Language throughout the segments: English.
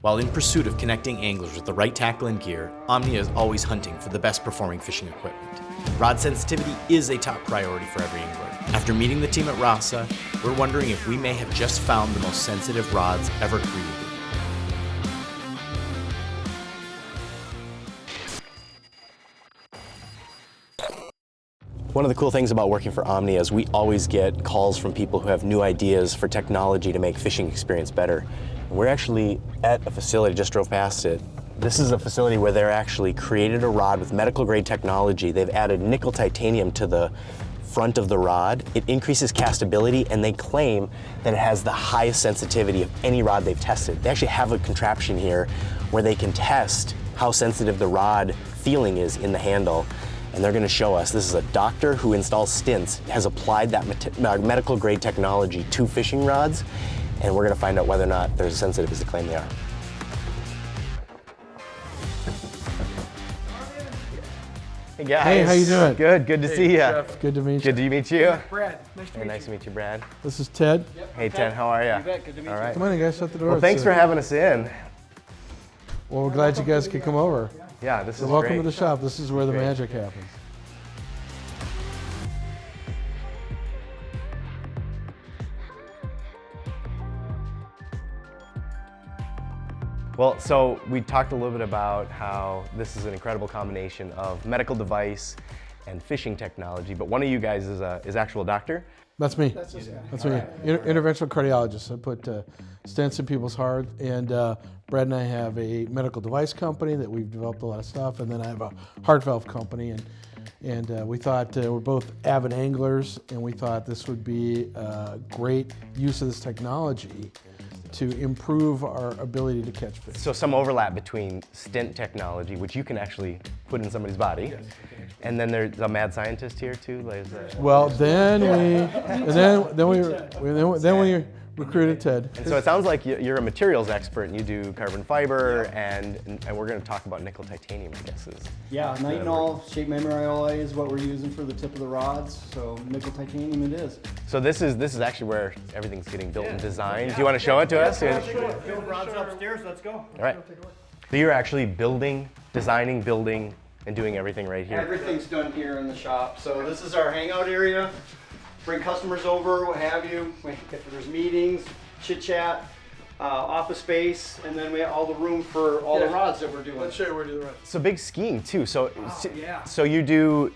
While in pursuit of connecting anglers with the right tackle and gear, Omnia is always hunting for the best performing fishing equipment. Rod sensitivity is a top priority for every angler. After meeting the team at RASA, we're wondering if we may have just found the most sensitive rods ever created. One of the cool things about working for Omnia is we always get calls from people who have new ideas for technology to make fishing experience better. We're actually at a facility, just drove past it. This is a facility where they're actually created a rod with medical grade technology. They've added nickel titanium to the front of the rod. It increases castability, and they claim that it has the highest sensitivity of any rod they've tested. They actually have a contraption here where they can test how sensitive the rod feeling is in the handle. And they're going to show us. This is a doctor who installs stints, has applied that medical grade technology to fishing rods, and we're going to find out whether or not they're as sensitive as they claim they are. Hey guys. Hey, how you doing? Good, good to see you. Jeff. Good to meet you. Good to meet you. Brad, nice to meet you. Nice to meet you, Brad. This is Ted. Yep. Hey Ted, how are you? You bet, good to meet All you. right. Come on, you guys, shut the door. Well, thanks for having us in. Well, we're glad you guys could come over. Yeah, this is Welcome great. to the shop. This is where the Great. magic happens. Well, so we talked a little bit about how this is an incredible combination of medical device and fishing technology, but one of you guys is actual doctor. That's me. That's me. Interventional cardiologist. I put stents in people's heart, and Brad and I have a medical device company that we've developed a lot of stuff, and then I have a heart valve company, and we thought we're both avid anglers, and we thought this would be a great use of this technology to improve our ability to catch fish. So some overlap between stent technology, which you can actually put in somebody's body, and then there's a mad scientist here too. Well, then we recruited Ted. And so it sounds like you're a materials expert, and you do carbon fiber, and we're going to talk about nickel titanium, I guess. Yeah, nitinol, shape memory alloy is what we're using for the tip of the rods, so nickel titanium it is. So this is actually where everything's getting built and designed. Do you want to show it to us? Build rods upstairs, let's go. All right. So you're actually building, designing, building, and doing everything right here. Everything's done here in the shop. So this is our hangout area. Bring customers over, what have you. If there's meetings, chit chat, office space, and then we have all the room for all the rods that we're doing. Let's show you where to do the rest. So big skiing too. So yeah. So you do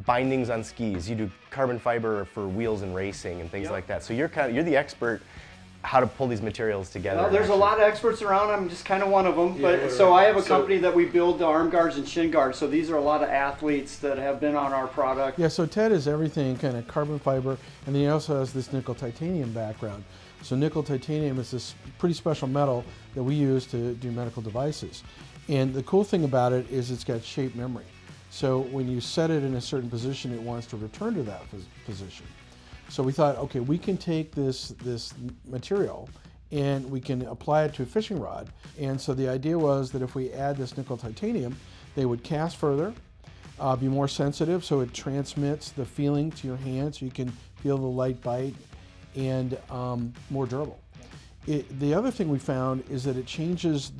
bindings on skis. You do carbon fiber for wheels and racing and things like that. So you're the expert how to pull these materials together. Well, there's a lot of experts around. I'm just kind of one of them. But so I have a company that we build the arm guards and shin guards. So these are a lot of athletes that have been on our product. Yeah, so Ted is everything kind of carbon fiber, and then he also has this nickel titanium background. So nickel titanium is this pretty special metal that we use to do medical devices. And the cool thing about it is it's got shape memory. So when you set it in a certain position, it wants to return to that position. So we thought, okay, we can take this material and we can apply it to a fishing rod. And so the idea was that if we add this nickel titanium, they would cast further, be more sensitive, so it transmits the feeling to your hand, so you can feel the light bite, and more durable. The other thing we found is that it changes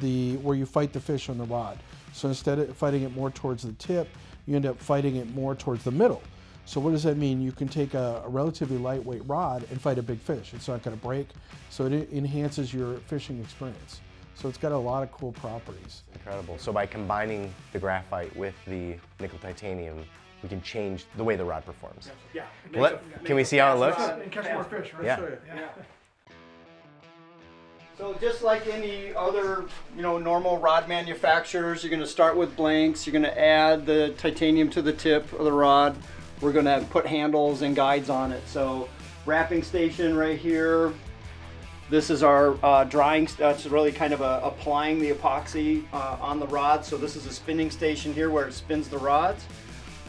where you fight the fish on the rod. So instead of fighting it more towards the tip, you end up fighting it more towards the middle. So what does that mean? You can take a relatively lightweight rod and fight a big fish. It's not going to break, so it enhances your fishing experience. So it's got a lot of cool properties. Incredible. So by combining the graphite with the nickel titanium, we can change the way the rod performs. Yeah. Can we see how it looks? And catch more fish, right? Yeah. Show you. So just like any other, normal rod manufacturers, you're going to start with blanks. You're going to add the titanium to the tip of the rod. We're going to put handles and guides on it. So wrapping station right here. This is our drying. That's really kind of applying the epoxy on the rod. So this is a spinning station here where it spins the rods.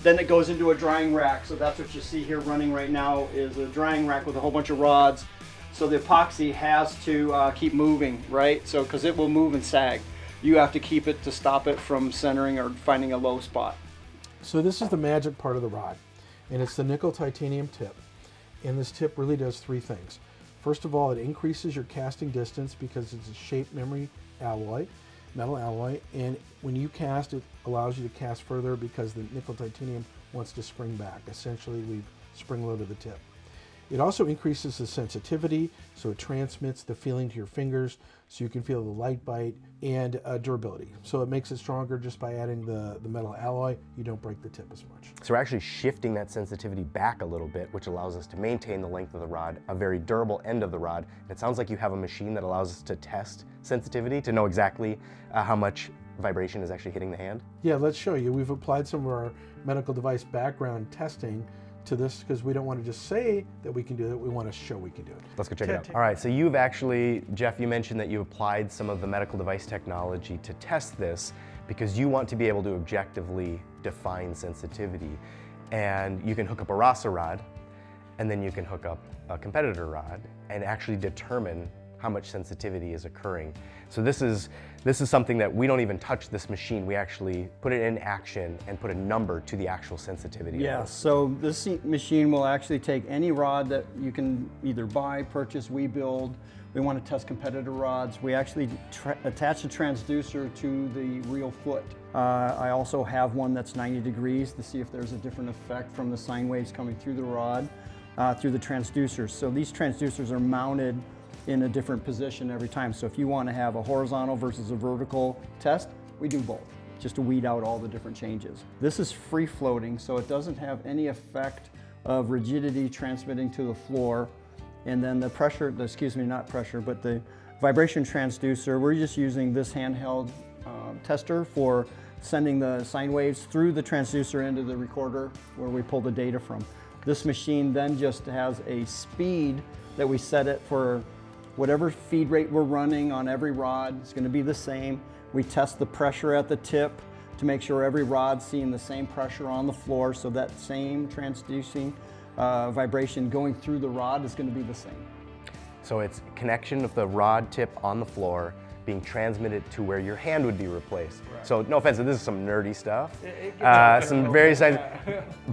Then it goes into a drying rack. So that's what you see here running right now is a drying rack with a whole bunch of rods. So the epoxy has to keep moving, right? So because it will move and sag. You have to keep it to stop it from centering or finding a low spot. So this is the magic part of the rod, and it's the nickel titanium tip. And this tip really does three things. First of all, it increases your casting distance because it's a shape memory alloy, metal alloy, and when you cast, it allows you to cast further because the nickel titanium wants to spring back. Essentially, we've spring loaded the tip. It also increases the sensitivity, so it transmits the feeling to your fingers, so you can feel the light bite, and durability. So it makes it stronger just by adding the metal alloy. You don't break the tip as much. So we're actually shifting that sensitivity back a little bit, which allows us to maintain the length of the rod, a very durable end of the rod. It sounds like you have a machine that allows us to test sensitivity to know exactly how much vibration is actually hitting the hand. Yeah, let's show you. We've applied some of our medical device background testing to this because we don't want to just say that we can do it, we want to show we can do it. Let's go check it out. All right, so you've actually, Jeff, you mentioned that you applied some of the medical device technology to test this because you want to be able to objectively define sensitivity. And you can hook up a RASA rod, and then you can hook up a competitor rod and actually determine how much sensitivity is occurring. So this is something that we don't even touch this machine. We actually put it in action and put a number to the actual sensitivity. Yeah, so this machine will actually take any rod that you can either buy, purchase, we build. We want to test competitor rods. We actually attach a transducer to the real foot. I also have one that's 90 degrees to see if there's a different effect from the sine waves coming through the rod, through the transducers. So these transducers are mounted in a different position every time. So if you want to have a horizontal versus a vertical test, we do both, just to weed out all the different changes. This is free floating, so it doesn't have any effect of rigidity transmitting to the floor. And then the pressure, not pressure, but the vibration transducer, we're just using this handheld tester for sending the sine waves through the transducer into the recorder where we pull the data from. This machine then just has a speed that we set it for whatever feed rate we're running on every rod. It's going to be the same. We test the pressure at the tip to make sure every rod's seeing the same pressure on the floor, so that same transducing vibration going through the rod is going to be the same. So it's connection of the rod tip on the floor being transmitted to where your hand would be replaced. Right. So no offense, this is some nerdy stuff, some very science,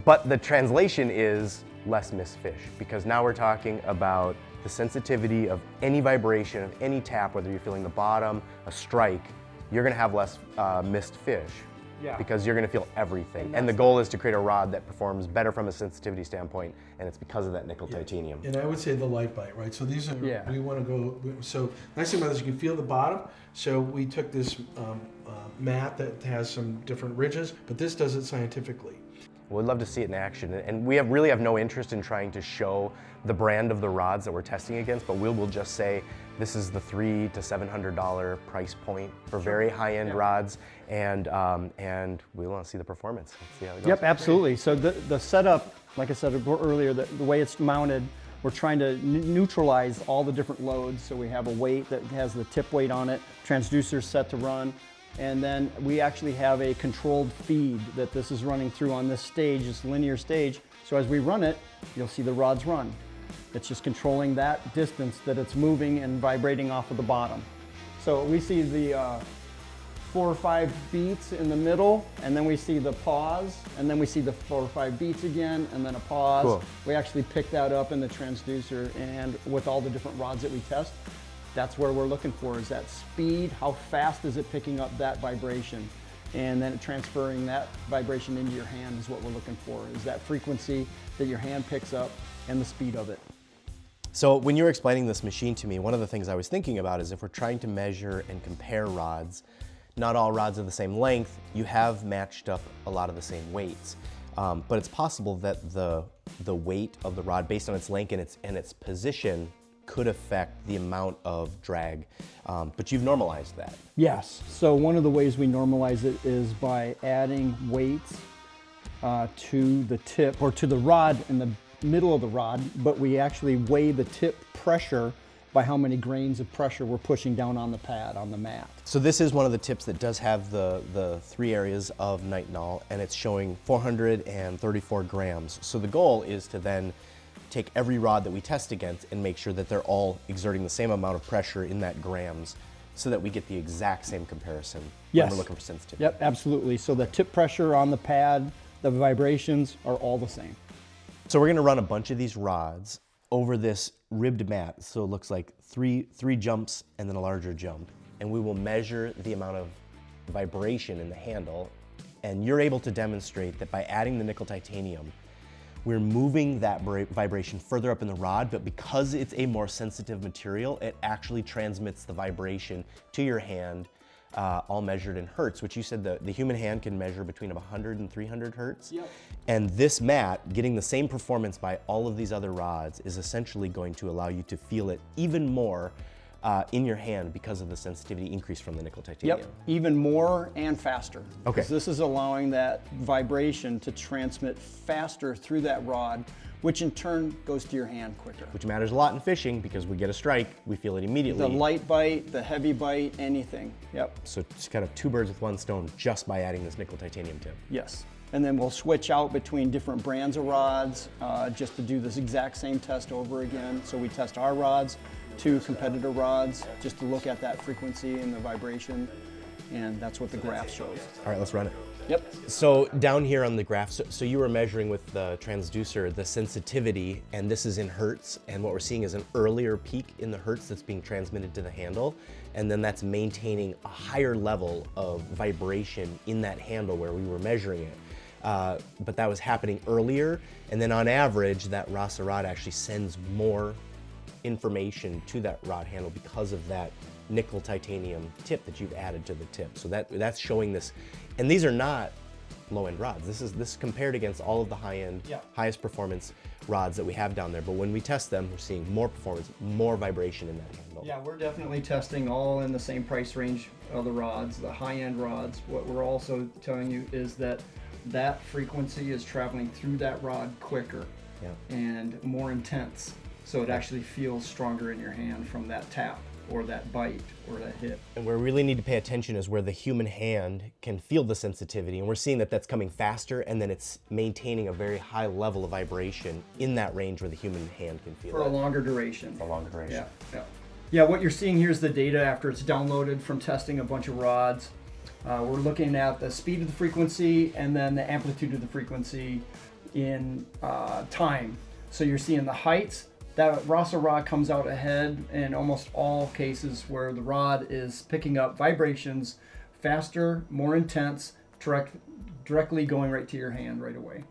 but the translation is less missed fish, because now we're talking about the sensitivity of any vibration, of any tap, whether you're feeling the bottom, a strike, you're gonna have less missed fish. Yeah. Because you're gonna feel everything. And the goal is to create a rod that performs better from a sensitivity standpoint, and it's because of that nickel titanium. And I would say the light bite, right? So these are, we wanna go, so nice thing about this, you can feel the bottom. So we took this mat that has some different ridges, but this does it scientifically. We'd love to see it in action, and we really have no interest in trying to show the brand of the rods that we're testing against, but we'll just say this is the $300 to $700 price point for very high-end rods, and we want to see the performance. Let's see how it goes. Yep, absolutely. So the setup, like I said earlier, the way it's mounted, we're trying to neutralize all the different loads. So we have a weight that has the tip weight on it, transducer set to run, and then we actually have a controlled feed that this is running through on this stage, this linear stage. So as we run it, you'll see the rods run. It's just controlling that distance that it's moving and vibrating off of the bottom. So we see the 4 or 5 beats in the middle, and then we see the pause, and then we see the 4 or 5 beats again, and then a pause. Cool. We actually pick that up in the transducer, and with all the different rods that we test, that's where we're looking for, is that speed, how fast is it picking up that vibration, and then transferring that vibration into your hand is what we're looking for, is that frequency that your hand picks up and the speed of it. So when you were explaining this machine to me, one of the things I was thinking about is if we're trying to measure and compare rods, not all rods are the same length, you have matched up a lot of the same weights. But it's possible that the weight of the rod based on its length and its position could affect the amount of drag, but you've normalized that. Yes, so one of the ways we normalize it is by adding weights to the tip, or to the rod in the middle of the rod, but we actually weigh the tip pressure by how many grains of pressure we're pushing down on the pad, on the mat. So this is one of the tips that does have the 3 areas of nitinol, and it's showing 434 grams. So the goal is to then take every rod that we test against and make sure that they're all exerting the same amount of pressure in that grams, so that we get the exact same comparison when we're looking for sensitivity. Yep, absolutely. So the tip pressure on the pad, the vibrations are all the same. So we're gonna run a bunch of these rods over this ribbed mat. So it looks like three jumps and then a larger jump. and we will measure the amount of vibration in the handle, and you're able to demonstrate that by adding the nickel titanium, we're moving that vibration further up in the rod, but because it's a more sensitive material, it actually transmits the vibration to your hand, all measured in hertz, which you said the human hand can measure between 100 and 300 hertz. Yep. And this mat, getting the same performance by all of these other rods, is essentially going to allow you to feel it even more in your hand because of the sensitivity increase from the nickel titanium. Yep, even more and faster. Okay. 'Cause this is allowing that vibration to transmit faster through that rod, which in turn goes to your hand quicker. Which matters a lot in fishing because we get a strike, we feel it immediately. The light bite, the heavy bite, anything. Yep. So it's kind of 2 birds with 1 stone just by adding this nickel titanium tip. Yes. And then we'll switch out between different brands of rods just to do this exact same test over again. So we test our rods, 2 competitor rods, just to look at that frequency and the vibration. And that's what the graph shows. All right, let's run it. Yep. So down here on the graph, so you were measuring with the transducer the sensitivity, and this is in hertz, and what we're seeing is an earlier peak in the hertz that's being transmitted to the handle, and then that's maintaining a higher level of vibration in that handle where we were measuring it. But that was happening earlier, and then on average, that RASA rod actually sends more information to that rod handle because of that nickel titanium tip that you've added to the tip. So that's showing this, and these are not low-end rods. This is compared against all of the high-end, highest performance rods that we have down there. But when we test them, we're seeing more performance, more vibration in that handle. Yeah, we're definitely testing all in the same price range of the rods, the high-end rods. What we're also telling you is that that frequency is traveling through that rod quicker and more intense. So it actually feels stronger in your hand from that tap or that bite or that hit. And where we really need to pay attention is where the human hand can feel the sensitivity, and we're seeing that that's coming faster, and then it's maintaining a very high level of vibration in that range where the human hand can feel For it. a longer duration. For a longer duration. Yeah, what you're seeing here is the data after it's downloaded from testing a bunch of rods. We're looking at the speed of the frequency and then the amplitude of the frequency in time. So you're seeing the heights. That RASA rod comes out ahead in almost all cases where the rod is picking up vibrations faster, more intense, directly going right to your hand right away.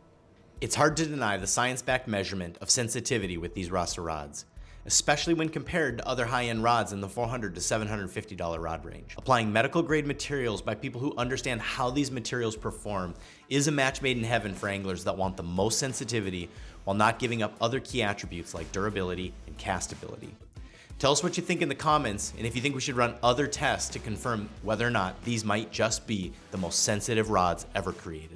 It's hard to deny the science-backed measurement of sensitivity with these RASA rods, especially when compared to other high-end rods in the $400 to $750 rod range. Applying medical-grade materials by people who understand how these materials perform is a match made in heaven for anglers that want the most sensitivity while not giving up other key attributes like durability and castability. Tell us what you think in the comments, and if you think we should run other tests to confirm whether or not these might just be the most sensitive rods ever created.